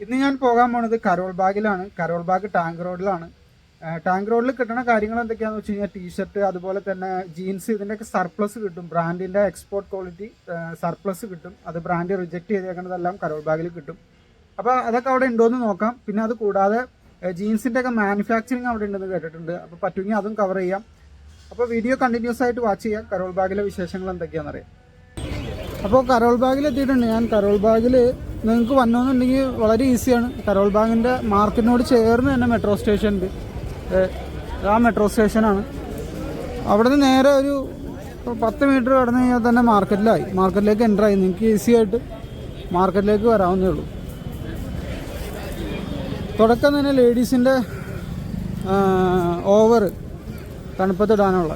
ഇന്ന് ഞാൻ പോകാൻ പോണത് കരോൾ ബാഗിലാണ്. കരോൾ ബാഗ് ടാങ്ക് റോഡിലാണ്. ടാങ്ക് റോഡിൽ കിട്ടുന്ന കാര്യങ്ങൾ എന്തൊക്കെയാണെന്ന് വെച്ച് കഴിഞ്ഞാൽ ടീഷർട്ട്, അതുപോലെ തന്നെ ജീൻസ്, ഇതിൻ്റെയൊക്കെ സർപ്ലസ് കിട്ടും. ബ്രാൻഡിൻ്റെ എക്സ്പോർട്ട് ക്വാളിറ്റി സർപ്ലസ് കിട്ടും. അത് ബ്രാൻഡ് റിജക്റ്റ് ചെയ്തേക്കുന്നതെല്ലാം കരോൾ ബാഗിൽ കിട്ടും. അപ്പോൾ അതൊക്കെ അവിടെ ഉണ്ടോയെന്ന് നോക്കാം. പിന്നെ അത് കൂടാതെ ജീൻസിൻ്റെ ഒക്കെ മാനുഫാക്ചറിങ് അവിടെ ഉണ്ടെന്ന് കേട്ടിട്ടുണ്ട്. അപ്പോൾ പറ്റുമെങ്കിൽ അതും കവർ ചെയ്യാം. അപ്പോൾ വീഡിയോ കണ്ടിന്യൂസ് ആയിട്ട് വാച്ച് ചെയ്യാം. കരോൾ ബാഗിലെ വിശേഷങ്ങൾ എന്തൊക്കെയാണെന്നറിയാം. അപ്പോൾ കരോൾ ബാഗിൽ എത്തിയിട്ടുണ്ട് ഞാൻ. കരോൾ ബാഗിൽ നിങ്ങൾക്ക് വന്നോന്നുണ്ടെങ്കിൽ വളരെ ഈസിയാണ്. കരോൾ ബാഗിൻ്റെ മാർക്കറ്റിനോട് ചേർന്ന് തന്നെ മെട്രോ സ്റ്റേഷൻ ഉണ്ട്. ആ മെട്രോ സ്റ്റേഷനാണ്. അവിടെ നിന്ന് നേരെ ഒരു 10 മീറ്റർ കടന്നു കഴിഞ്ഞാൽ തന്നെ മാർക്കറ്റിലേക്ക് എൻ്റർ ആയി. നിങ്ങൾക്ക് ഈസി ആയിട്ട് മാർക്കറ്റിലേക്ക് വരാവുന്നേ ഉള്ളൂ. തുടക്കം തന്നെ ലേഡീസിൻ്റെ ഓവർ തണുപ്പത്തിടാനുള്ള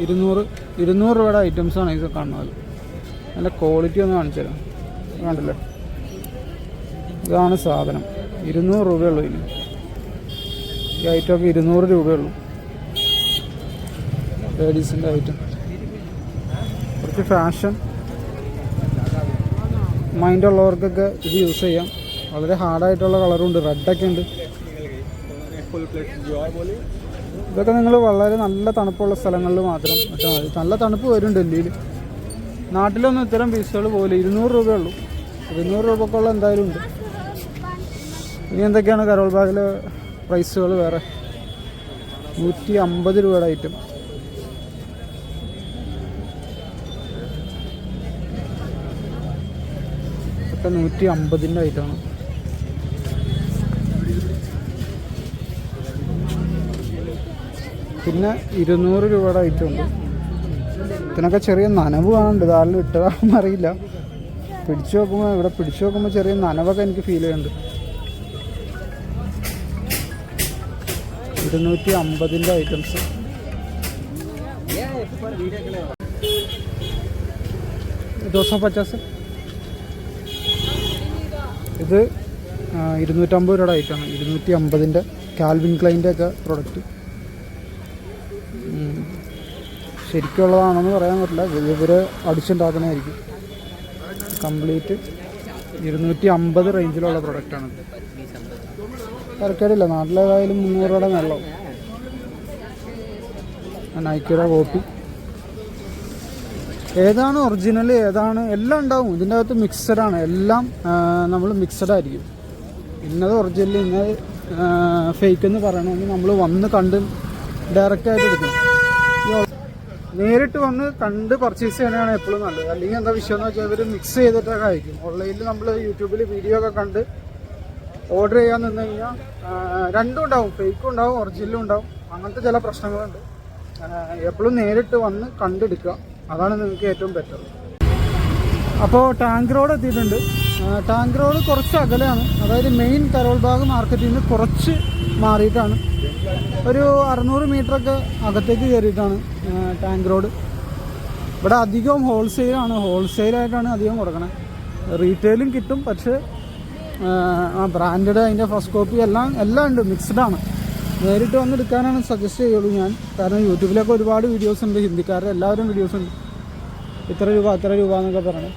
200 രൂപയുടെ ഐറ്റംസാണ് ഇത് കാണുന്നത്. നല്ല ക്വാളിറ്റി ഒന്ന് കാണിച്ചു തരാം. കണ്ടില്ലേ, ഇതാണ് സാധനം. 200 രൂപയുള്ളൂ ഇതിന്. ഈ ഐറ്റമൊക്കെ 200 രൂപയുള്ളൂ. ലേഡീസിൻ്റെ ഐറ്റം കുറച്ച് ഫാഷൻ മൈൻഡുള്ളവർക്കൊക്കെ ഇത് യൂസ് ചെയ്യാം. വളരെ ഹാർഡായിട്ടുള്ള കളറുണ്ട്, റെഡൊക്കെ ഉണ്ട്. ഇതൊക്കെ നിങ്ങൾ വളരെ നല്ല തണുപ്പുള്ള സ്ഥലങ്ങളിൽ മാത്രം വെച്ചാൽ മതി. നല്ല തണുപ്പ് വരും ഡൽഹിയിൽ. നാട്ടിലൊന്നും ഇത്തരം പീസുകൾ പോലെ 200 രൂപയുള്ളൂ. 200 രൂപക്കുള്ള എന്തായാലും ഉണ്ട്. ഇനി എന്തൊക്കെയാണ് കരോൾ ബാഗിലെ പ്രൈസുകൾ? വേറെ 150 രൂപയുടെ ഐറ്റം. ഒക്കെ 150ൻ്റെ ഐറ്റമാണ്. പിന്നെ 200 രൂപയുടെ ഐറ്റം ഉണ്ട്. ഇതിനൊക്കെ ചെറിയ നനവ് കാണുന്നുണ്ട്. ഇതാളിൽ ഇട്ടതാണെന്ന് അറിയില്ല. പിടിച്ചു നോക്കുമ്പോൾ ചെറിയ നനവൊക്കെ എനിക്ക് ഫീൽ ചെയ്യുന്നുണ്ട്. 250ൻ്റെ ഐറ്റംസ്. ദോശ 50. ഇത് 250 രൂപയുടെ ഐറ്റമാണ്. 250ൻ്റെ കാൽവിൻ ക്ലൈൻ്റെ ഒക്കെ പ്രൊഡക്റ്റ്. ശരിക്കുള്ളതാണെന്ന് പറയാൻ പറ്റില്ല. ഇവർ അടിച്ചുണ്ടാക്കണമായിരിക്കും. കംപ്ലീറ്റ് 250 റേഞ്ചിലുള്ള പ്രൊഡക്റ്റാണ്. തിരക്കേടില്ല. നാട്ടിലേതായാലും 300 രൂപയുടെ വെള്ളം. നൈക്കിയുടെ കോപ്പി. ഏതാണ് ഒറിജിനൽ ഏതാണ് എല്ലാം ഉണ്ടാവും. ഇതിൻ്റെ അകത്ത് മിക്സഡാണ്. എല്ലാം നമ്മൾ മിക്സഡായിരിക്കും. ഇന്നത് ഒറിജിനൽ ഇന്നത് ഫേക്ക് എന്ന് പറയണമെങ്കിൽ നമ്മൾ വന്ന് കണ്ട് ഡയറക്റ്റായിട്ട് എടുക്കണം. നേരിട്ട് വന്ന് കണ്ട് പർച്ചേസ് ചെയ്യാനാണ് എപ്പോഴും നല്ലത്. അല്ലെങ്കിൽ എന്താ വിഷയം എന്ന് വെച്ചാൽ ഇവർ മിക്സ് ചെയ്തിട്ടൊക്കെ ആയിരിക്കും. ഓൺലൈനിൽ നമ്മൾ യൂട്യൂബിൽ വീഡിയോ ഒക്കെ കണ്ട് ഓർഡർ ചെയ്യാൻ നിന്ന് കഴിഞ്ഞാൽ രണ്ടും ഉണ്ടാവും. ഫേക്കും ഉണ്ടാവും, ഒറിജിനലും ഉണ്ടാവും. അങ്ങനത്തെ ചില പ്രശ്നങ്ങളുണ്ട്. എപ്പോഴും നേരിട്ട് വന്ന് കണ്ടെടുക്കുക. അതാണ് നിങ്ങൾക്ക് ഏറ്റവും ബെറ്റർ. അപ്പോൾ ടാങ്ക് റോഡ് എത്തിയിട്ടുണ്ട്. ടാങ്ക് റോഡ് കുറച്ച് അകലെയാണ്. അതായത് മെയിൻ കരോൾ ബാഗ് മാർക്കറ്റിൽ നിന്ന് കുറച്ച് മാറിയിട്ടാണ്. ഒരു 600 മീറ്ററൊക്കെ അകത്തേക്ക് കയറിയിട്ടാണ് ടാങ്ക് റോഡ്. ഇവിടെ അധികം ഹോൾസെയിലായിട്ടാണ് അധികം കൊടുക്കണത്. റീറ്റെയിലും കിട്ടും, പക്ഷേ ബ്രാൻഡഡ് അതിൻ്റെ ഫസ്റ്റ് കോപ്പി എല്ലാം ഉണ്ട്. മിക്സ്ഡാണ്. നേരിട്ട് വന്ന് എടുക്കാനാണ് സജസ്റ്റ് ചെയ്യുള്ളൂ ഞാൻ. കാരണം യൂട്യൂബിലൊക്കെ ഒരുപാട് വീഡിയോസ് ഉണ്ട്. ഹിന്ദിക്കാരുടെ എല്ലാവരും വീഡിയോസ് ഉണ്ട്. ഇത്ര രൂപ എന്നൊക്കെ പറയണം.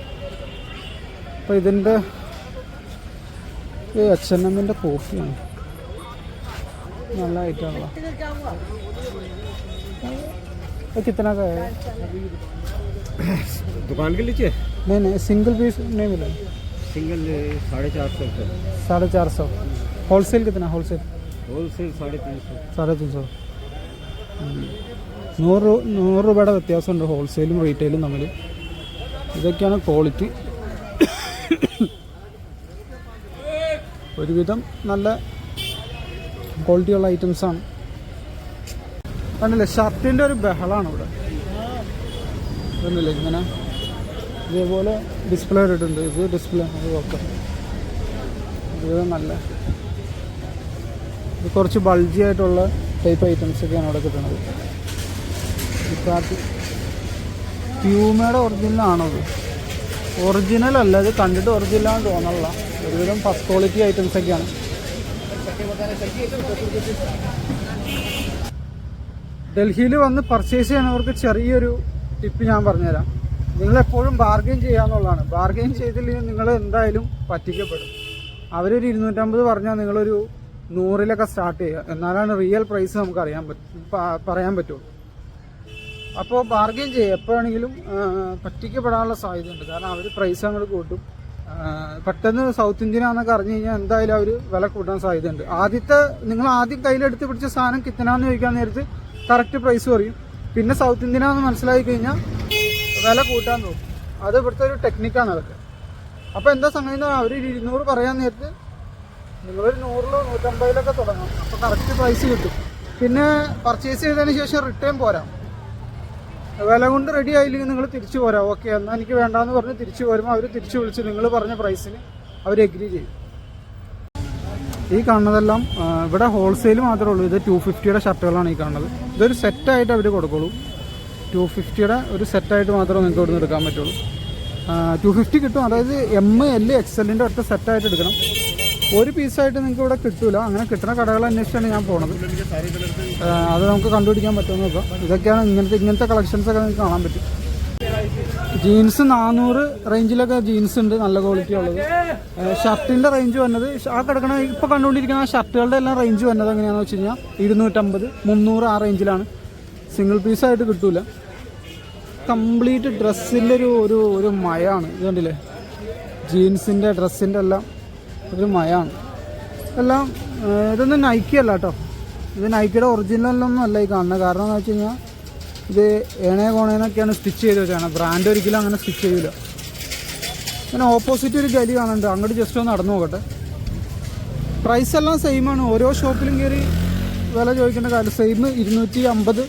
അപ്പോൾ ഇതിൻ്റെ H&Mൻ്റെ കോപ്പിയാണ്. നല്ല ഐറ്റമാണല്ലോ. कितना का है? दुकान के लीजिए? नहीं सिंगल पीस नहीं मिला. सिंगल 450. 450. होलसेल कितना? होलसेल 350. 100 രൂപയുടെ വ്യത്യാസമുണ്ട് ഹോൾസെയിലും റീറ്റെയിലും തമ്മിൽ. ഇതൊക്കെയാണ് ക്വാളിറ്റി. ഒരുവിധം നല്ല ക്വാളിറ്റിയുള്ള ഐറ്റംസാണ്. കണ്ടില്ലേ, ഷർട്ടിൻ്റെ ഒരു ബഹളമാണ് ഇവിടെ. കണ്ടില്ലേ, ഇങ്ങനെ ഇതേപോലെ ഡിസ്പ്ലേ ഇട്ടിട്ടുണ്ട്. ഇത് ഡിസ്പ്ലേ അത് നോക്കാം. ഇത് നല്ല ഇത് കുറച്ച് ബൾജി ആയിട്ടുള്ള ടൈപ്പ് ഐറ്റംസൊക്കെയാണ് ഇവിടെ കിട്ടുന്നത്. പ്യൂമയുടെ ഒറിജിനലാണോ? ഇത് ഒറിജിനൽ അല്ല. ഇത് കണ്ടിട്ട് ഒറിജിനലാണെന്ന് തോന്നണില്ല. ഒരുവിധം ഫസ്റ്റ് ക്വാളിറ്റി ഐറ്റംസൊക്കെയാണ്. ഡൽഹിയിൽ വന്ന് പർച്ചേസ് ചെയ്യുന്നവർക്ക് ചെറിയൊരു ടിപ്പ് ഞാൻ പറഞ്ഞുതരാം. നിങ്ങളെപ്പോഴും ബാർഗെയിൻ ചെയ്യാന്നുള്ളതാണ്. ബാർഗെയിൻ ചെയ്തില്ലെങ്കിൽ നിങ്ങൾ എന്തായാലും പറ്റിക്കപ്പെടും. അവരൊരു 250 പറഞ്ഞാൽ നിങ്ങളൊരു 100-ലൊക്കെ സ്റ്റാർട്ട് ചെയ്യുക. എന്നാലാണ് റിയൽ പ്രൈസ് നമുക്ക് പറയാൻ പറ്റുള്ളൂ. അപ്പോൾ ബാർഗെയിൻ ചെയ്യുക. എപ്പോഴാണെങ്കിലും പറ്റിക്കപ്പെടാനുള്ള സാധ്യതയുണ്ട്. കാരണം അവർ പ്രൈസ് അങ്ങോട്ട് കൂട്ടും. പെട്ടെന്ന് സൗത്ത് ഇന്ത്യനാണെന്നൊക്കെ അറിഞ്ഞു കഴിഞ്ഞാൽ എന്തായാലും അവർ വില കൂട്ടാൻ സാധ്യതയുണ്ട്. നിങ്ങൾ ആദ്യം കയ്യിലെടുത്ത് പിടിച്ച സാധനം കിത്തനാന്ന് ചോദിക്കാൻ നേരത്ത് കറക്റ്റ് പ്രൈസ് പറയും. പിന്നെ സൗത്ത് ഇന്ത്യനാന്ന് മനസ്സിലാക്കി കഴിഞ്ഞാൽ വില കൂട്ടാൻ നോക്കും. അത് ഇവിടുത്തെ ഒരു ടെക്നിക്കാണ് അതൊക്കെ. അപ്പോൾ എന്താ സംഗതി, അവർ 200 പറയാൻ നേരത്ത് നിങ്ങളൊരു 100-ലോ 150-ലൊക്കെ തുടങ്ങും. അപ്പോൾ കറക്റ്റ് പ്രൈസ് കിട്ടും. പിന്നെ പർച്ചേസ് ചെയ്തതിന് ശേഷം റിട്ടേൺ പോരാ. വില കൊണ്ട് റെഡി ആയില്ലെങ്കിൽ നിങ്ങൾ തിരിച്ചു പോരാ. ഓക്കെ എന്നാൽ എനിക്ക് വേണ്ടാന്ന് പറഞ്ഞ് തിരിച്ചു പോരുമ്പോൾ അവർ തിരിച്ചു വിളിച്ച് നിങ്ങൾ പറഞ്ഞ പ്രൈസിന് അവർ എഗ്രി ചെയ്യും. ഈ കാണുന്നതെല്ലാം ഇവിടെ ഹോൾസെയിൽ മാത്രമേ ഉള്ളൂ. ഇത് 250-യുടെ ഷർട്ടുകളാണ് ഈ കാണുന്നത്. ഇതൊരു സെറ്റായിട്ട് അവർ കൊടുക്കുള്ളൂ. 250-യുടെ ഒരു സെറ്റായിട്ട് മാത്രമേ നിങ്ങൾക്ക് ഇവിടെ നിന്ന് എടുക്കാൻ പറ്റുള്ളൂ. 250 കിട്ടും. അതായത് ML XL-ൻ്റെ ഒറ്റ സെറ്റായിട്ട് എടുക്കണം. ഒരു പീസായിട്ട് നിങ്ങൾക്ക് ഇവിടെ കിട്ടൂല. അങ്ങനെ കിട്ടുന്ന കടകൾ അന്വേഷിച്ചാണ് ഞാൻ പോണത്. അത് നമുക്ക് കണ്ടുപിടിക്കാൻ പറ്റുമെന്ന് നോക്കാം. ഇതൊക്കെയാണ് ഇങ്ങനത്തെ കളക്ഷൻസൊക്കെ നിങ്ങൾക്ക് കാണാൻ പറ്റും. ജീൻസ് 400 റേഞ്ചിലൊക്കെ ജീൻസ് ഉണ്ട്, നല്ല ക്വാളിറ്റി ഉള്ളത്. ഷർട്ടിൻ്റെ റേഞ്ച് വന്നത് ആ കിടക്കണ ഇപ്പോൾ കണ്ടുകൊണ്ടിരിക്കുന്ന ഷർട്ടുകളുടെ എല്ലാം റേഞ്ച് വന്നത് എങ്ങനെയാണെന്ന് വെച്ച് കഴിഞ്ഞാൽ 250, 300 ആ റേഞ്ചിലാണ്. സിംഗിൾ പീസായിട്ട് കിട്ടൂല. കംപ്ലീറ്റ് ഡ്രസ്സിൻ്റെ ഒരു മയാണ്. ഇത് കണ്ടില്ലേ, ജീൻസിൻ്റെ ഡ്രസ്സിൻ്റെ എല്ലാം ഒരു മയാണ് എല്ലാം. ഇതൊന്നും നൈക്കി അല്ല കേട്ടോ. ഇത് നൈക്കിയുടെ ഒറിജിനലൊന്നും അല്ല ഈ കാണുന്നത്. കാരണം എന്ന് വെച്ച് കഴിഞ്ഞാൽ ഇത് കോണേനൊക്കെയാണ് സ്റ്റിച്ച് ചെയ്ത് വെച്ചാണ്. ബ്രാൻഡ് ഒരിക്കലും അങ്ങനെ സ്റ്റിച്ച് ചെയ്യില്ല. അങ്ങനെ ഓപ്പോസിറ്റ് ഒരു ഗലി കാണുന്നുണ്ട്, അങ്ങോട്ട് ജസ്റ്റ് ഒന്ന് നടന്നു നോക്കട്ടെ. പ്രൈസ് എല്ലാം സെയിമാണ്. ഓരോ ഷോപ്പിലും കയറി വില ചോദിക്കേണ്ട കാര്യം. സെയിം 250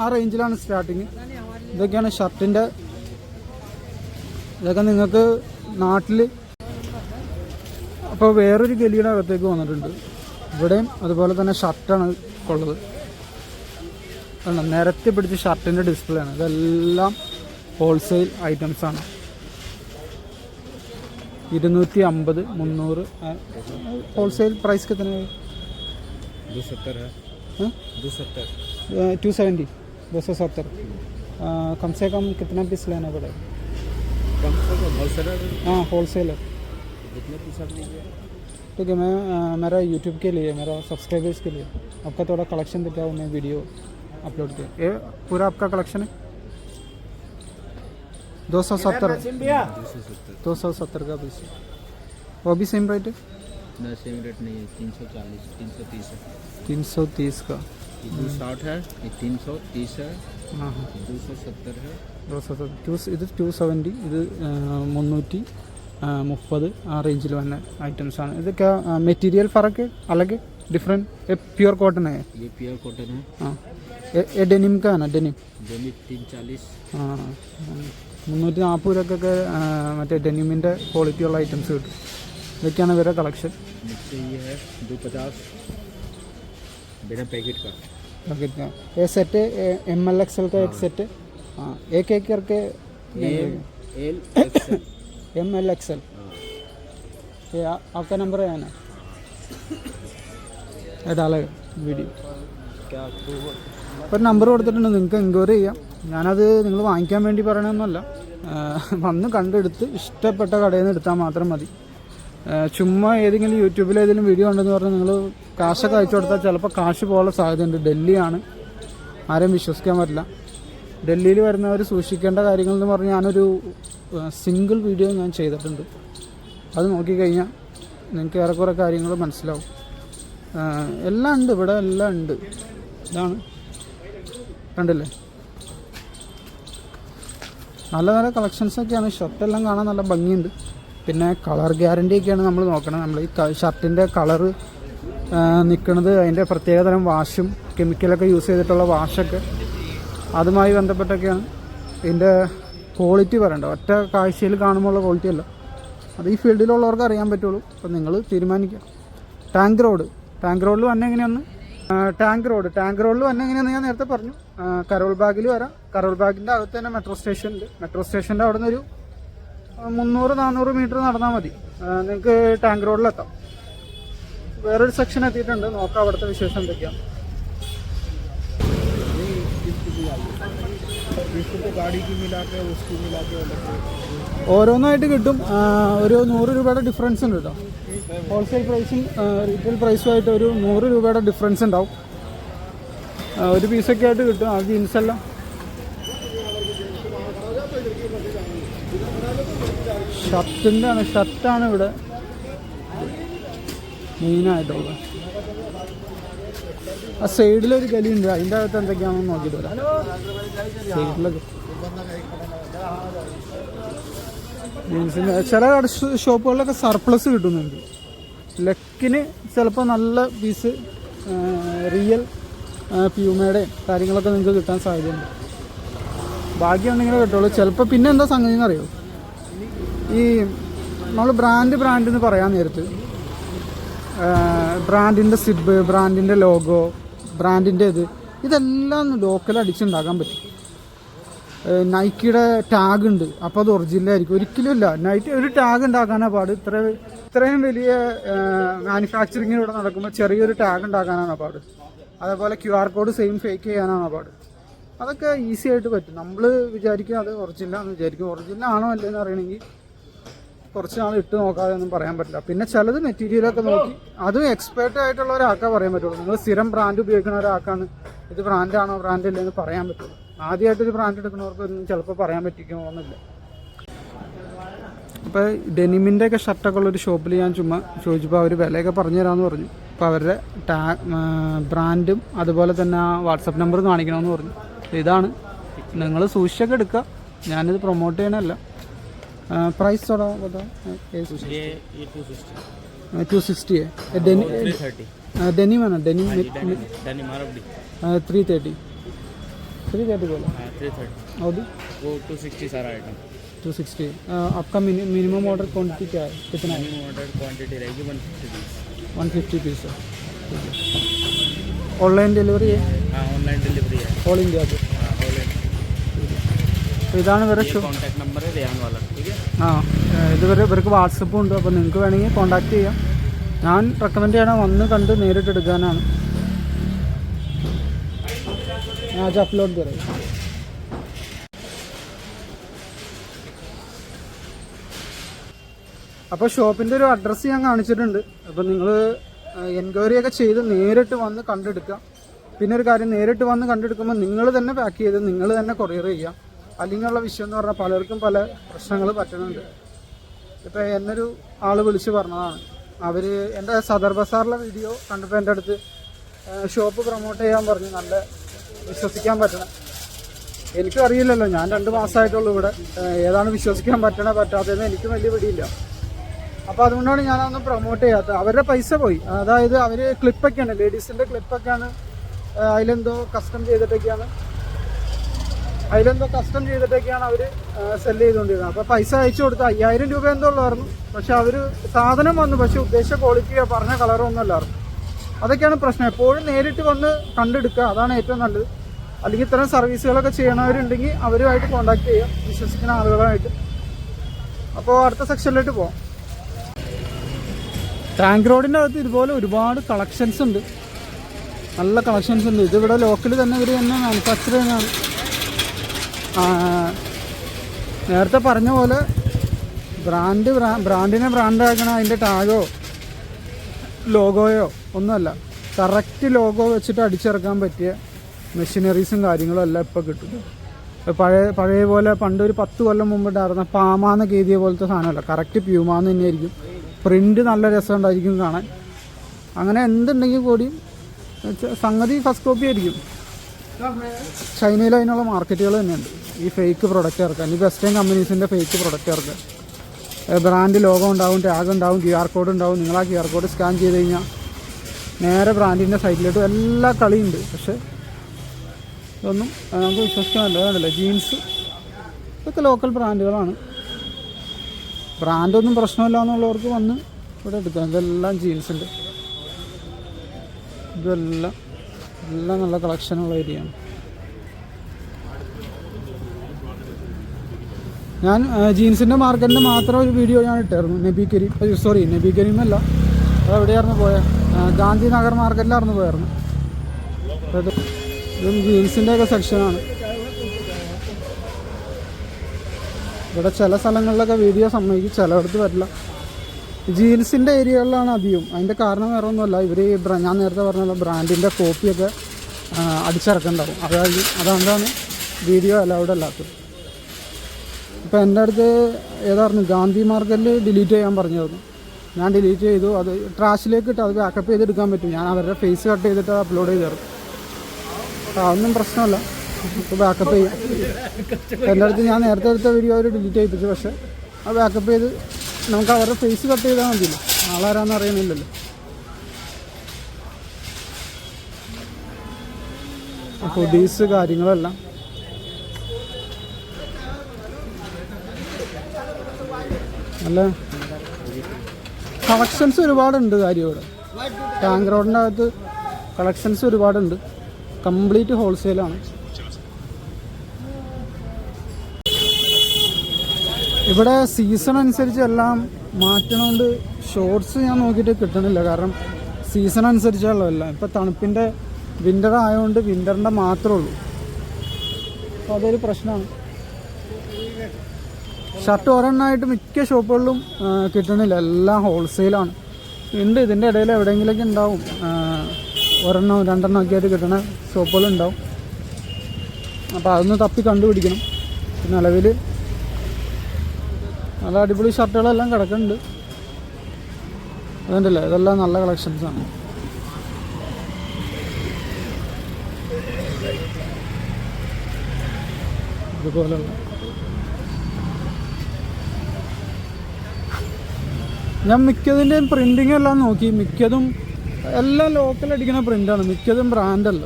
ആ റേഞ്ചിലാണ് സ്റ്റാർട്ടിങ്. ഇതൊക്കെയാണ് ഷർട്ടിൻ്റെ. ഇതൊക്കെ നിങ്ങൾക്ക് നാട്ടിൽ. അപ്പോൾ വേറൊരു ഗലിയുടെ അകത്തേക്ക് വന്നിട്ടുണ്ട്. ഇവിടെയും അതുപോലെ തന്നെ ഷർട്ടാണ് ഉള്ളത്. നിരത്തി പിടിച്ച് ഷർട്ടിൻ്റെ ഡിസ്പ്ലേ ആണ്. ഇതെല്ലാം ഹോൾസെയിൽ ഐറ്റംസാണ്. 250, 300 होलसेल प्राइस कितने है? 270 है। 270, 270। कम से कम कितना पीस लेना पड़ेगा? कम से कम होलसेलर। हाँ होलसेलर। कितने पीस आप लीजिए? ठीक है, मैं मेरा यूट्यूब के लिए, मेरा सब्सक्राइबर्स के लिए आपका थोड़ा कलेक्शन दिखाओ, मैं वीडियो अपलोड किया। ये पूरा आपका कलेक्शन है 270 का पीस। वो भी सेम रेट है? ना सेम रेट नहीं है, 340, 330 है। 330 का 260 है, ये 330 है। हाँ हाँ 270 है। 270 ഇത് 270, ഇത് 330 ആ റേഞ്ചിൽ വന്ന ഐറ്റംസ് ആണ്. ഇതൊക്കെ മെറ്റീരിयल फर्क है, अलग है, डिफरेंट? ये प्योर कॉटन है? ये प्योर कॉटन है। हाँ ये डेनिम का है ना? डेनिम 340। हाँ 340 രൂപയ്ക്കൊക്കെ മറ്റേ ഡെനിമിൻ്റെ ക്വാളിറ്റി ഉള്ള ഐറ്റംസ് കിട്ടും. ഇതൊക്കെയാണ് ഇവരുടെ കളക്ഷൻ. ये है 250 बिना पैकेट का। पैकेट का ये सेट है ML XL का एक सेट है। हाँ एक करके एल एक्सएल ML XL। ये आपका नंबर है ना? ये डालेगा वीडियो क्या ഒരു നമ്പർ കൊടുത്തിട്ടുണ്ട്, നിങ്ങൾക്ക് എൻക്വയറി ചെയ്യാം. ഞാനത് നിങ്ങൾ വാങ്ങിക്കാൻ വേണ്ടി പറയണമെന്നല്ല, വന്ന് കണ്ടെടുത്ത് ഇഷ്ടപ്പെട്ട കടയിൽ നിന്ന് എടുത്താൽ മാത്രം മതി. ചുമ്മാ ഏതെങ്കിലും യൂട്യൂബിൽ ഏതെങ്കിലും വീഡിയോ ഉണ്ടെന്ന് പറഞ്ഞാൽ നിങ്ങൾ കാശൊക്കെ അയച്ചു കൊടുത്താൽ ചിലപ്പോൾ കാശ് പോകാനുള്ള സാധ്യതയുണ്ട്. ഡൽഹിയാണ്, ആരെയും വിശ്വസിക്കാൻ പറ്റില്ല. ഡൽഹിയിൽ വരുന്നവർ സൂക്ഷിക്കേണ്ട കാര്യങ്ങൾ എന്ന് പറഞ്ഞാൽ ഞാനൊരു സിംഗിൾ വീഡിയോ ഞാൻ ചെയ്തിട്ടുണ്ട്. അത് നോക്കിക്കഴിഞ്ഞാൽ നിങ്ങൾക്ക് ഏറെക്കുറെ കാര്യങ്ങൾ മനസ്സിലാവും. എല്ലാം ഉണ്ട് ഇവിടെ, എല്ലാം ഉണ്ട്. ഇതാണ് കണ്ടില്ലേ, നല്ല നല്ല കളക്ഷൻസൊക്കെയാണ്. ഷർട്ടെല്ലാം കാണാൻ നല്ല ഭംഗിയുണ്ട്. പിന്നെ കളർ ഗ്യാരണ്ടിയൊക്കെയാണ് നമ്മൾ നോക്കണം. നമ്മൾ ഈ ഷർട്ടിൻ്റെ കളറ് നിൽക്കുന്നത് അതിൻ്റെ പ്രത്യേകതരം വാഷും കെമിക്കലൊക്കെ യൂസ് ചെയ്തിട്ടുള്ള വാഷൊക്കെ, അതുമായി ബന്ധപ്പെട്ടൊക്കെയാണ് ഇതിൻ്റെ ക്വാളിറ്റി പറയേണ്ടത്. ഒറ്റ കാഴ്ചയിൽ കാണുമ്പോഴുള്ള ക്വാളിറ്റി അല്ല, അത് ഈ ഫീൽഡിലുള്ളവർക്ക് അറിയാൻ പറ്റുള്ളൂ. അപ്പോൾ നിങ്ങൾ തീരുമാനിക്കുക. ടാങ്ക് റോഡിൽ വന്നെ എങ്ങനെയാണ്? ടാങ്ക് റോഡിൽ വന്നെ എങ്ങനെയാണെന്ന് ഞാൻ നേരത്തെ പറഞ്ഞു. കരോൾ ബാഗിൽ വരാം. കരോൾ ബാഗിൻ്റെ അകത്ത് തന്നെ മെട്രോ സ്റ്റേഷനുണ്ട്. മെട്രോ സ്റ്റേഷൻ്റെ അവിടെ നിന്ന് ഒരു 300-400 മീറ്റർ നടന്നാൽ മതി, നിങ്ങൾക്ക് ടാങ്ക് റോഡിലെത്താം. വേറൊരു സെക്ഷൻ എത്തിയിട്ടുണ്ട്, നോക്കാം അവിടുത്തെ വിശേഷം എന്തൊക്കെയാണ്. इसको गाड़ी की मिला के उसकी मिला के ഓരോന്നായിട്ട് കിട്ടും. ഒരു 100 രൂപയുടെ ഡിഫറൻസ് ഉണ്ട് കേട്ടോ. ഹോൾസെയിൽ പ്രൈസും റീറ്റെയിൽ പ്രൈസുമായിട്ട് ഒരു 100 രൂപയുടെ ഡിഫറൻസ് ഉണ്ടാവും. ഒരു പീസൊക്കെ ആയിട്ട് കിട്ടും. ആ ജീൻസെല്ലാം ഷർട്ടാണ് ഇവിടെ മെയിനായിട്ടുള്ളത്. ആ സൈഡിലൊരു ഗലിയുണ്ട്, അതിൻ്റെ അകത്ത് എന്തൊക്കെയാണെന്ന് നോക്കിയിട്ട് വരാം. സൈഡിലൊക്കെ ജീൻസിൻ്റെ ചില ഷോപ്പുകളിലൊക്കെ സർപ്ലസ് കിട്ടുന്നുണ്ട്. ലെക്കിന് ചിലപ്പോൾ നല്ല പീസ് റിയൽ പ്യൂമയുടെ കാര്യങ്ങളൊക്കെ നിങ്ങൾക്ക് കിട്ടാൻ സാധ്യതയുണ്ട്. ഭാഗ്യമുണ്ടെങ്കിലേ കിട്ടുള്ളൂ. ചിലപ്പോൾ പിന്നെ എന്താ സംഗതി എന്നറിയോ, ഈ നമ്മൾ ബ്രാൻഡ് എന്ന് പറയാൻ നേരത്ത് ബ്രാൻഡിൻ്റെ സിബ്, ബ്രാൻഡിൻ്റെ ലോഗോ, ബ്രാൻഡിൻ്റെ ഇതെല്ലാം ലോക്കൽ അടിച്ചുണ്ടാക്കാൻ പറ്റും. നൈക്കിയുടെ ടാഗ് ഉണ്ട്, അപ്പോൾ അത് ഒറിജിനലായിരിക്കും. ഒരിക്കലും ഇല്ല. നൈക്കി ഒരു ടാഗ് ഉണ്ടാക്കാനാണ് പാട്. ഇത്രയും വലിയ മാനുഫാക്ചറിങ് ഇവിടെ നടക്കുമ്പോൾ ചെറിയൊരു ടാഗ് ഉണ്ടാക്കാനാണ് പാട്. അതേപോലെ QR കോഡ് സെയിം ഫേക്ക് ചെയ്യാനാണ് പാട്. അതൊക്കെ ഈസി ആയിട്ട് പറ്റും. നമ്മൾ വിചാരിക്കും അത് ഒറിജിനലാണെന്ന് വിചാരിക്കും. ഒറിജിനൽ ആണോ അല്ലെന്ന് അറിയണമെങ്കിൽ കുറച്ച് നാൾ ഇട്ട് നോക്കാതെ ഒന്നും പറയാൻ പറ്റില്ല. പിന്നെ ചിലത് മെറ്റീരിയലൊക്കെ നോക്കി അതും എക്സ്പേർട്ട് ആയിട്ടുള്ള ഒരാൾക്കേ പറയാൻ പറ്റുള്ളൂ. നിങ്ങൾ സ്ഥിരം ബ്രാൻഡ് ഉപയോഗിക്കുന്ന ഒരാൾക്കാണ് ഇത് ബ്രാൻഡാണോ ബ്രാൻഡ് ഇല്ലെന്ന് പറയാൻ പറ്റുള്ളൂ. ആദ്യമായിട്ടൊരു ബ്രാൻഡ് എടുക്കുന്നവർക്കൊന്നും ചിലപ്പോൾ പറയാൻ പറ്റിക്കുമോന്നില്ല. ഇപ്പോൾ ഡെനിമിൻ്റെ ഒക്കെ ഷർട്ടൊക്കെ ഉള്ളൊരു ഷോപ്പിൽ ഞാൻ ചുമ്മാ ചോദിച്ചപ്പോൾ അവർ വിലയൊക്കെ പറഞ്ഞു തരാമെന്ന് പറഞ്ഞു. അപ്പോൾ അവരുടെ ബ്രാൻഡും അതുപോലെ തന്നെ ആ വാട്സപ്പ് നമ്പർ കാണിക്കണമെന്ന് പറഞ്ഞു. ഇതാണ്, നിങ്ങൾ സൂക്ഷിച്ചൊക്കെ എടുക്കുക. ഞാനിത് പ്രൊമോട്ട് ചെയ്യണമല്ല. प्राइस थोड़ा बताओ. ये 260 है. डेनिम है ना, डेनिम 330 बोला. 330 और वो 260 सारा आइटम 260. आपका मिनिमम ऑर्डर क्वांटिटी क्या है, कितना है? मिनिमम ऑर्डर क्वांटिटी रहेगी 150 पीस है. ऑनलाइन डिलीवरी है? हाँ ऑनलाइन डिलीवरी है ऑल इंडिया पे. हाँ ऑल इंडिया. ഇതാണ് ഇവരെ കോൺടാക്ട് നമ്പർ റിയാൻ വാല. ഇവർക്ക് വാട്സപ്പും ഉണ്ട്. അപ്പോൾ നിങ്ങൾക്ക് വേണമെങ്കിൽ കോൺടാക്ട് ചെയ്യാം. ഞാൻ റെക്കമെൻഡ് ചെയ്യണം വന്ന് കണ്ട് നേരിട്ട് എടുക്കാനാണ്. ഞാൻ അപ്ലോഡ് പറയാം. അപ്പോൾ ഷോപ്പിൻ്റെ ഒരു അഡ്രസ്സ് ഞാൻ കാണിച്ചിട്ടുണ്ട്. അപ്പോൾ നിങ്ങൾ എൻക്വയറി ഒക്കെ ചെയ്ത് നേരിട്ട് വന്ന് കണ്ടെടുക്കുക. പിന്നെ ഒരു കാര്യം, നേരിട്ട് വന്ന് കണ്ടെടുക്കുമ്പോൾ നിങ്ങൾ തന്നെ പാക്ക് ചെയ്ത് നിങ്ങൾ തന്നെ കൊറിയർ ചെയ്യുക. അല്ലെങ്കിലുള്ള വിഷയം എന്ന് പറഞ്ഞാൽ പലർക്കും പല പ്രശ്നങ്ങൾ പറ്റുന്നുണ്ട്. ഇപ്പോൾ എന്നൊരു ആൾ വിളിച്ച് പറഞ്ഞതാണ്, അവർ എൻ്റെ സദർ ബസാറിലെ വീഡിയോ കണ്ടപ്പോൾ എൻ്റെ അടുത്ത് ഷോപ്പ് പ്രൊമോട്ട് ചെയ്യാൻ പറഞ്ഞു. നല്ല വിശ്വസിക്കാൻ പറ്റണം. എനിക്കും അറിയില്ലല്ലോ, ഞാൻ 2 മാസമായിട്ടുള്ളൂ ഇവിടെ. ഏതാണ് വിശ്വസിക്കാൻ പറ്റാത്തതെന്ന് എനിക്കും വലിയ പിടിയില്ല. അപ്പോൾ അതുകൊണ്ടാണ് ഞാനതൊന്നും പ്രൊമോട്ട് ചെയ്യാത്തത്. അവരുടെ പൈസ പോയി. അതായത് അവർ ക്ലിപ്പൊക്കെയാണ്, ലേഡീസിൻ്റെ ക്ലിപ്പൊക്കെയാണ്, അതിലെന്തോ കസ്റ്റം ചെയ്തിട്ടൊക്കെയാണ് അവർ സെല് ചെയ്തുകൊണ്ടിരുന്നത്. അപ്പോൾ പൈസ അയച്ചു കൊടുത്ത് 5000 രൂപ എന്തോ ഉള്ളായിരുന്നു. പക്ഷെ അവർ സാധനം വന്നു, പക്ഷെ ഉദ്ദേശിച്ച ക്വാളിറ്റിയോ പറഞ്ഞ കളറോ ഒന്നും അല്ലായിരുന്നു. അതൊക്കെയാണ് പ്രശ്നം. എപ്പോഴും നേരിട്ട് വന്ന് കണ്ടെടുക്കുക, അതാണ് ഏറ്റവും നല്ലത്. അല്ലെങ്കിൽ ഇത്തരം സർവീസുകളൊക്കെ ചെയ്യണവരുണ്ടെങ്കിൽ അവരുമായിട്ട് കോൺടാക്ട് ചെയ്യുക, വിശ്വസിക്കുന്ന ആളുകളുമായിട്ട്. അപ്പോൾ അടുത്ത സെക്ഷനിലോട്ട് പോകാം. ടാങ്ക് റോഡിൻ്റെ അകത്ത് ഇതുപോലെ ഒരുപാട് കളക്ഷൻസ് ഉണ്ട്, നല്ല കളക്ഷൻസ് ഉണ്ട്. ഇതിവിടെ ലോക്കൽ തന്നെ ഇവർ തന്നെ മാനുഫാക്ചർ ചെയ്യുന്നതാണ്. നേരത്തെ പറഞ്ഞ പോലെ ബ്രാൻഡിനെ ബ്രാൻഡാക്കണം. അതിൻ്റെ ടാഗോ ലോഗോയോ ഒന്നുമല്ല, കറക്റ്റ് ലോഗോ വെച്ചിട്ട് അടിച്ചിറക്കാൻ പറ്റിയ മെഷീനറീസും കാര്യങ്ങളും എല്ലാം ഇപ്പോൾ കിട്ടും. പഴയ പോലെ പണ്ട് ഒരു 10 കൊല്ലം മുമ്പ് ഉണ്ടായിരുന്ന പാമാന്നൊക്കെ എഴുതിയ പോലത്തെ സാധനമല്ല, കറക്റ്റ് പ്യൂമാന്ന് തന്നെയായിരിക്കും. പ്രിൻ്റ് നല്ല രസമുണ്ടായിരിക്കും കാണാൻ. അങ്ങനെ എന്തുണ്ടെങ്കിൽ കൂടിയും സംഗതി ഫസ്റ്റ് കോപ്പി ആയിരിക്കും. ചൈനയിൽ അതിനുള്ള മാർക്കറ്റുകൾ തന്നെയുണ്ട് ഈ ഫേക്ക് പ്രൊഡക്റ്റ് ഇറക്കാൻ. ഈ വെസ്റ്റേൺ കമ്പനീസിൻ്റെ ഫേക്ക് പ്രൊഡക്റ്റ് ഇറക്കാൻ. ബ്രാൻഡ് ലോഗോ ഉണ്ടാവും, ടാഗ് ഉണ്ടാവും, QR കോഡ് ഉണ്ടാവും. നിങ്ങൾ ആ QR കോഡ് സ്കാൻ ചെയ്ത് കഴിഞ്ഞാൽ നേരെ ബ്രാൻഡിൻ്റെ സൈറ്റിലോട്ട് എല്ലാ കളിയുണ്ട്. പക്ഷേ ഇതൊന്നും നമുക്ക് വിശ്വസിക്കാൻ നല്ലതാണല്ലോ. ജീൻസ് ഇതൊക്കെ ലോക്കൽ ബ്രാൻഡുകളാണ്. ബ്രാൻഡൊന്നും പ്രശ്നമില്ല എന്നുള്ളവർക്ക് വന്ന് ഇവിടെ എടുക്കാം. ഇതെല്ലാം ജീൻസിൻ്റെ, ഇതെല്ലാം നല്ല കളക്ഷനുള്ള ഏരിയയാണ്. ഞാൻ ജീൻസിൻ്റെ മാർക്കറ്റിൻ്റെ മാത്രം ഒരു വീഡിയോ ഞാൻ ഇട്ടായിരുന്നു. നബി കരീം അല്ല, അതെവിടെയായിരുന്നു പോയത്? ഗാന്ധിനഗർ മാർക്കറ്റിലായിരുന്നു പോയായിരുന്നു. ഇതും ജീൻസിൻ്റെയൊക്കെ സെക്ഷനാണ്. ഇവിടെ ചില സ്ഥലങ്ങളിലൊക്കെ വീഡിയോ സമ്മതിക്കും, ചിലയിടത്ത് വരില്ല. ജീൻസിൻ്റെ ഏരിയകളിലാണ് അധികം. അതിൻ്റെ കാരണം വേറെ ഒന്നുമല്ല, ഇവർ ഞാൻ നേരത്തെ പറഞ്ഞ ബ്രാൻഡിൻ്റെ കോപ്പിയൊക്കെ അടിച്ചിറക്കുന്നുണ്ടാവും. അതുകൊണ്ടാണ് വീഡിയോ അലൗഡ് അല്ലാത്തത്. ഇപ്പോൾ എൻ്റെ അടുത്ത് ഏതായിരുന്നു ഗാന്ധി മാർക്കറ്റിൽ ഡിലീറ്റ് ചെയ്യാൻ പറഞ്ഞായിരുന്നു. ഞാൻ ഡിലീറ്റ് ചെയ്തു. അത് ട്രാഷിലേക്ക് ഇട്ട് അത് ബാക്കപ്പ് ചെയ്തെടുക്കാൻ പറ്റും. ഞാൻ അവരുടെ ഫേസ് കട്ട് ചെയ്തിട്ട് അപ്ലോഡ് ചെയ്ത് തരും. അതൊന്നും പ്രശ്നമല്ല, ഇപ്പോൾ ബാക്കപ്പ് ചെയ്യാം. എൻ്റെ അടുത്ത് ഞാൻ നേരത്തെ എടുത്ത വീഡിയോ അവർ ഡിലീറ്റ് ചെയ്യിപ്പിച്ചു. പക്ഷേ അത് ബാക്കപ്പ് ചെയ്ത് നമുക്ക് അവരുടെ ഫേസ് കട്ട് ചെയ്താൽ മതിയല്ലോ, ആളാരാന്ന് അറിയുന്നില്ലല്ലോ. ഹുഡീസ് കാര്യങ്ങളെല്ലാം നല്ല കളക്ഷൻസ് ഒരുപാടുണ്ട്. കാര്യം ഇവിടെ ടാങ്ക് റോഡിൻ്റെ അകത്ത് കളക്ഷൻസ് ഒരുപാടുണ്ട്. കംപ്ലീറ്റ് ഹോൾസെയിലാണ്. ഇവിടെ സീസൺ അനുസരിച്ച് എല്ലാം മാറ്റണോണ്ട് ഷോർട്സ് ഞാൻ നോക്കിയിട്ട് കിട്ടണില്ല. കാരണം സീസൺ അനുസരിച്ചുള്ളതല്ല. ഇപ്പോൾ തണുപ്പിൻ്റെ വിൻ്റർ ആയതുകൊണ്ട് വിൻ്ററിൻ്റെ മാത്രമേ ഉള്ളൂ. അപ്പോൾ അതൊരു പ്രശ്നമാണ്. ഷർട്ട് ഒരെണ്ണമായിട്ട് മിക്ക ഷോപ്പുകളിലും കിട്ടണില്ല, എല്ലാം ഹോൾസെയിലാണ്. ഉണ്ട്, ഇതിൻ്റെ ഇടയിൽ എവിടെയെങ്കിലൊക്കെ ഉണ്ടാവും, ഒരെണ്ണം രണ്ടെണ്ണം ഒക്കെ ആയിട്ട് കിട്ടണ ഷോപ്പുകളുണ്ടാവും. അപ്പോൾ അതൊന്ന് തപ്പി കണ്ടുപിടിക്കണം. നിലവിൽ നല്ല അടിപൊളി ഷർട്ടുകളെല്ലാം കിടക്കുന്നുണ്ട്. അതുകൊണ്ടല്ലേ ഇതെല്ലാം നല്ല കളക്ഷൻസാണ്. ഇതുപോലുള്ള ഞാൻ മിക്കതിൻ്റെയും പ്രിൻറ്റിങ് എല്ലാം നോക്കി. മിക്കതും എല്ലാം ലോക്കൽ അടിക്കുന്ന പ്രിൻ്റാണ്, മിക്കതും ബ്രാൻഡല്ല.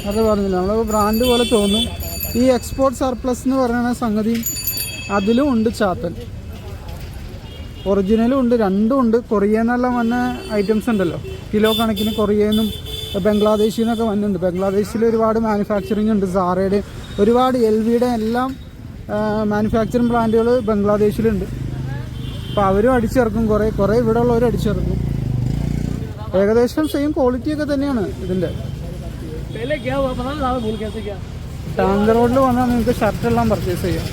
അത് പറഞ്ഞില്ല, നമ്മൾ ബ്രാൻഡ് പോലെ തോന്നും. ഈ എക്സ്പോർട്ട് സർപ്ലസ് എന്ന് പറയുന്ന സംഗതി അതിലും ഉണ്ട് ചാത്തൻ. ഒറിജിനലും ഉണ്ട്, രണ്ടും ഉണ്ട്. കൊറിയന്നെല്ലാം വന്ന ഐറ്റംസ് ഉണ്ടല്ലോ, കിലോ കണക്കിന് കൊറിയന്നും ബംഗ്ലാദേശിൽ നിന്നൊക്കെ വന്നിട്ടുണ്ട്. ബംഗ്ലാദേശിൽ ഒരുപാട് മാനുഫാക്ചറിങ് ഉണ്ട്. സാറയുടെ ഒരുപാട് LVയുടെ എല്ലാം മാനുഫാക്ചറിങ് പ്ലാന്റുകൾ ബംഗ്ലാദേശിലുണ്ട്. അപ്പോൾ അവരും അടിച്ചിറക്കും, കുറേ ഇവിടെ ഉള്ളവരും അടിച്ചിറക്കും. ഏകദേശം സെയിം ക്വാളിറ്റിയൊക്കെ തന്നെയാണ് ഇതിൻ്റെ. ടാങ്ക് റോഡിൽ വന്നാൽ നിങ്ങൾക്ക് ഷർട്ടെല്ലാം പർച്ചേസ് ചെയ്യാം.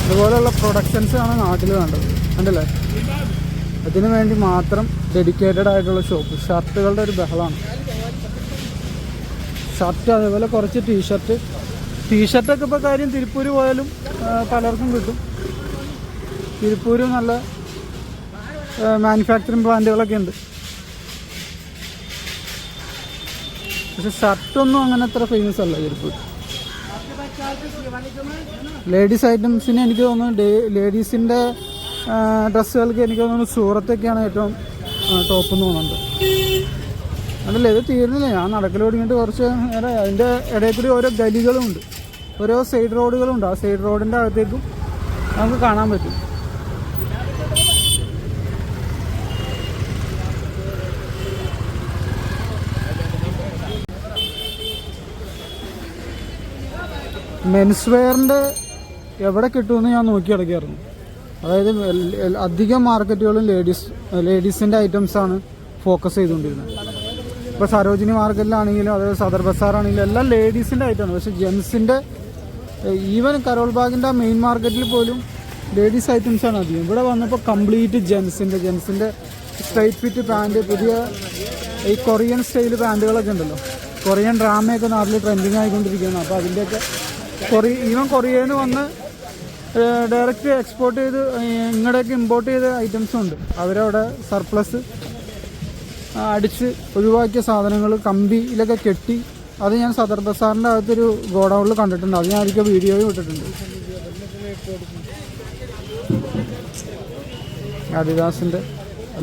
ഇതുപോലെയുള്ള പ്രൊഡക്ഷൻസ് ആണ് നാട്ടിൽ വേണ്ടത്, കണ്ടല്ലേ? അതിനു വേണ്ടി മാത്രം ഡെഡിക്കേറ്റഡ് ആയിട്ടുള്ള ഷോപ്പ്. ഷർട്ടുകളുടെ ഒരു ബഹളമാണ്. ഷർട്ട്, അതേപോലെ കുറച്ച് ടീഷർട്ടൊക്കെ ഇപ്പോൾ കാര്യം തിരുപ്പൂർ പോയാലും പലർക്കും കിട്ടും. തിരുപ്പൂരും നല്ല മാനുഫാക്ചറിങ് പ്ലാന്റുകളൊക്കെ ഉണ്ട്. പക്ഷെ ഷർട്ടൊന്നും അങ്ങനെ അത്ര ഫേമസ് അല്ല തിരുപ്പൂർ. ലേഡീസ് ഐറ്റംസിന് എനിക്ക് തോന്നുന്നു, ലേഡീസിൻ്റെ ഡ്രസ്സുകൾക്ക് എനിക്ക് തോന്നുന്നു സൂറത്തൊക്കെയാണ് ഏറ്റവും ടോപ്പ് എന്ന് തോന്നുന്നുണ്ട്. അതല്ല, ഇത് തീർന്നില്ല. ഞാൻ നടക്കൽ തുടങ്ങിയിട്ട് കുറച്ച് നേരം. അതിൻ്റെ ഇടയിൽ കൂടി ഓരോ ഗലികളുമുണ്ട്, ഓരോ സൈഡ് റോഡുകളുണ്ട്. ആ സൈഡ് റോഡിൻ്റെ അകത്തേക്കും നമുക്ക് കാണാൻ പറ്റും. മെൻസ് വെയറിൻ്റെ എവിടെ കിട്ടുമെന്ന് ഞാൻ നോക്കി കിടക്കായിരുന്നു. അതായത് അധികം മാർക്കറ്റുകളും ലേഡീസിൻ്റെ ഐറ്റംസാണ് ഫോക്കസ് ചെയ്തുകൊണ്ടിരുന്നത്. ഇപ്പോൾ സരോജിനി മാർക്കറ്റിലാണെങ്കിലും അതായത് സദർ ബസാറാണെങ്കിലും എല്ലാം ലേഡീസിൻ്റെ ഐറ്റമാണ്. പക്ഷേ ജെൻസിൻ്റെ, ഈവൻ കരോൾ ബാഗിൻ്റെ ആ മെയിൻ മാർക്കറ്റിൽ പോലും ലേഡീസ് ഐറ്റംസാണ് അധികം. ഇവിടെ വന്നപ്പോൾ കംപ്ലീറ്റ് ജെൻസിൻ്റെ സ്ട്രൈറ്റ് ഫിറ്റ് പാൻറ്റ്, പുതിയ ഈ കൊറിയൻ സ്റ്റൈൽ പാൻറ്റുകളൊക്കെ ഉണ്ടല്ലോ. കൊറിയൻ ഡ്രാമയൊക്കെ നാട്ടിൽ ട്രെൻഡിങ് ആയിക്കൊണ്ടിരിക്കുകയാണ്. അപ്പോൾ അതിൻ്റെയൊക്കെ ഈവൻ കൊറിയയിൽ നിന്ന് വന്ന് ഡയറക്റ്റ് എക്സ്പോർട്ട് ചെയ്ത് ഇങ്ങോട്ടേക്ക് ഇമ്പോർട്ട് ചെയ്ത ഐറ്റംസും ഉണ്ട്. അവരവിടെ സർപ്ലസ് അടിച്ച് ഒഴിവാക്കിയ സാധനങ്ങൾ കമ്പിയിലൊക്കെ കെട്ടി, അത് ഞാൻ സദർ ബസാറിൻ്റെ അകത്തൊരു ഗോഡൗണിൽ കണ്ടിട്ടുണ്ട്. അത് ഞാൻ ഒരിക്കൽ വീഡിയോയും ഇട്ടിട്ടുണ്ട്. അഡിഡാസിൻ്റെ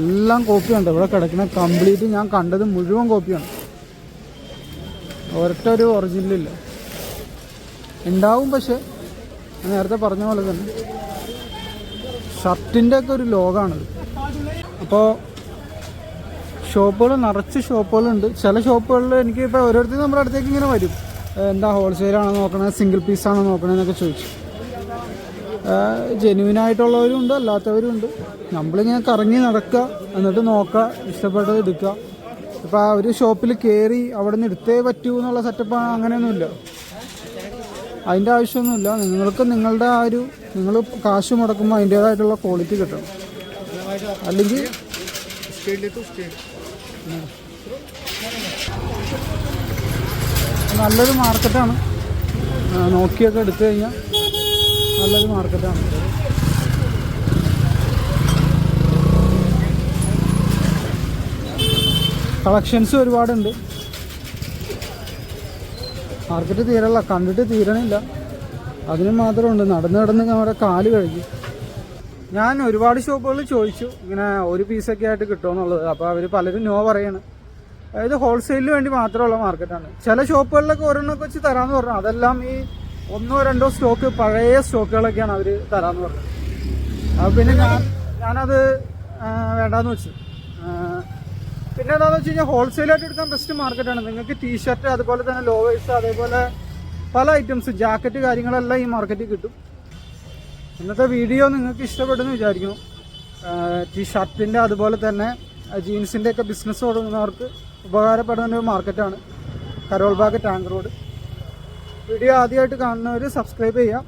എല്ലാം കോപ്പിയുണ്ട് ഇവിടെ കിടക്കുന്ന. കംപ്ലീറ്റ് ഞാൻ കണ്ടത് മുഴുവൻ കോപ്പിയാണ്, ഒരൊറ്റ ഒരു ഒറിജിനലില്ല. ഉണ്ടാവും, പക്ഷെ നേരത്തെ പറഞ്ഞ പോലെ തന്നെ ഷർട്ടിൻ്റെ ഒക്കെ ഒരു ലോകമാണിത്. അപ്പോൾ ഷോപ്പുകൾ നിറച്ച് ഷോപ്പുകളുണ്ട്. ചില ഷോപ്പുകളിൽ എനിക്ക് ഇപ്പോൾ ഓരോരുത്തരും നമ്മുടെ അടുത്തേക്ക് ഇങ്ങനെ വരും, എന്താ ഹോൾസെയിലാണോ നോക്കണത്, സിംഗിൾ പീസാണോ നോക്കണതെന്നൊക്കെ ചോദിച്ചു. ജെന്യൂനായിട്ടുള്ളവരും ഉണ്ട്, അല്ലാത്തവരും ഉണ്ട്. നമ്മളിങ്ങനെ കറങ്ങി നടക്കുക, എന്നിട്ട് നോക്കുക, ഇഷ്ടപ്പെട്ടത് എടുക്കുക. ഇപ്പോൾ ആ ഒരു ഷോപ്പിൽ കയറി അവിടെ നിന്ന് എടുത്തേ പറ്റൂ എന്നുള്ള സെറ്റപ്പ് അങ്ങനെയൊന്നുമില്ല. അതിൻ്റെ ആവശ്യമൊന്നുമില്ല. നിങ്ങൾക്ക് നിങ്ങളുടെ ആ ഒരു നിങ്ങൾ കാശ് മുടക്കുമ്പോൾ അതിൻ്റേതായിട്ടുള്ള ക്വാളിറ്റി കിട്ടണം. അല്ലെങ്കിൽ നല്ലൊരു മാർക്കറ്റാണ്. നോക്കിയൊക്കെ എടുത്തു കഴിഞ്ഞാൽ നല്ലൊരു മാർക്കറ്റാണ്. കളക്ഷൻസ് ഒരുപാടുണ്ട്. മാർക്കറ്റ് തീരല്ല, കണ്ടിട്ട് തീരണില്ല. അതിന് മാത്രമുണ്ട്. നടന്ന് നമ്മുടെ കാല് കഴുകി. ഞാൻ ഒരുപാട് ഷോപ്പുകളിൽ ചോദിച്ചു ഇങ്ങനെ ഒരു പീസൊക്കെ ആയിട്ട് കിട്ടുമെന്നുള്ളത്. അപ്പോൾ അവർ പലരും നോ പറയാണ്. അതായത് ഹോൾസെയിലിന് വേണ്ടി മാത്രമുള്ള മാർക്കറ്റാണ്. ചില ഷോപ്പുകളിലൊക്കെ ഒരെണ്ണമൊക്കെ വെച്ച് തരാമെന്ന് പറഞ്ഞു. അതെല്ലാം ഈ 1-2 സ്റ്റോക്ക് പഴയ സ്റ്റോക്കുകളൊക്കെയാണ് അവർ തരാമെന്ന് പറഞ്ഞത്. അപ്പോൾ പിന്നെ ഞാനത് വേണ്ടാന്ന് വെച്ചു. പിന്നെ എന്താണെന്ന് വെച്ച് കഴിഞ്ഞാൽ ഹോൾസെയിലായിട്ട് എടുക്കാൻ ബെസ്റ്റ് മാർക്കറ്റാണ്. നിങ്ങൾക്ക് ടീഷർട്ട്, അതുപോലെ തന്നെ ലോവേഴ്സ്, അതേപോലെ പല ഐറ്റംസ്, ജാക്കറ്റ് കാര്യങ്ങളെല്ലാം ഈ മാർക്കറ്റിൽ കിട്ടും. ഇന്നത്തെ വീഡിയോ നിങ്ങൾക്ക് ഇഷ്ടപ്പെട്ടെന്ന് വിചാരിക്കുന്നു. ഷർട്ടിൻ്റെ അതുപോലെ തന്നെ ജീൻസിൻ്റെ ഒക്കെ ബിസിനസ് തുടങ്ങുന്നവർക്ക് ഉപകാരപ്പെടുന്ന ഒരു മാർക്കറ്റാണ് Karol Bagh Tank Road. Video ആദ്യമായിട്ട് കാണുന്നവർ സബ്സ്ക്രൈബ് ചെയ്യാം.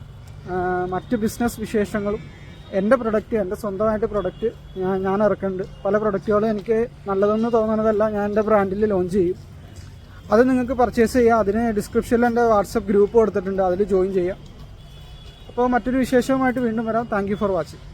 മറ്റ് ബിസിനസ് വിശേഷങ്ങളും എൻ്റെ പ്രൊഡക്റ്റ്, എൻ്റെ സ്വന്തമായിട്ട് പ്രൊഡക്റ്റ് ഞാൻ ഇറക്കുന്നുണ്ട്. പല പ്രൊഡക്റ്റുകളും എനിക്ക് നല്ലതെന്ന് തോന്നുന്നതല്ല ഞാൻ എൻ്റെ ബ്രാൻഡിൽ ലോഞ്ച് ചെയ്യും. അത് നിങ്ങൾക്ക് പർച്ചേസ് ചെയ്യാം. അതിന് ഡിസ്ക്രിപ്ഷനിൽ എൻ്റെ വാട്സപ്പ് ഗ്രൂപ്പ് കൊടുത്തിട്ടുണ്ട്, അതിൽ ജോയിൻ ചെയ്യാം. അപ്പോൾ മറ്റൊരു വിശേഷവുമായിട്ട് വീണ്ടും വരാം. Thank you for watching.